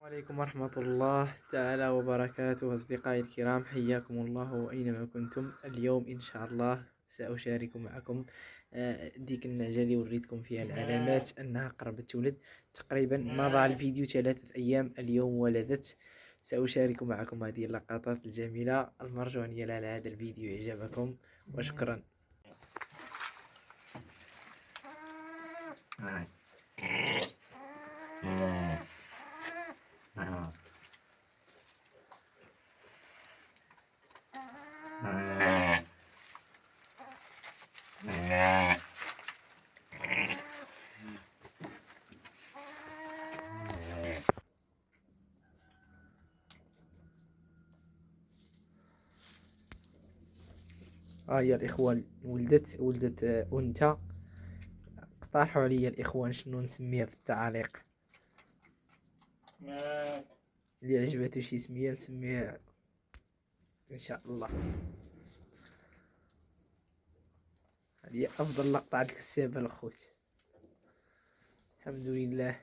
عليكم ورحمة الله تعالى وبركاته. أصدقائي الكرام، حياكم الله أينما كنتم. اليوم إن شاء الله سأشارك معكم ديك النعجة اللي وريتكم فيها العلامات أنها قربت تولد. تقريبا مضى الفيديو 3 أيام، اليوم ولدت. سأشارك معكم هذه اللقطات الجميلة. المرجو أن ينال هذا الفيديو إعجابكم، وشكرا. هي الإخوة ولدت أنثى. اقترحوا علي الإخوان شنو نسميها في التعاليق. اللي عجبته شي سمية نسميها إن شاء الله. هذه أفضل لقطة على الكسابة الأخوت. الحمد لله.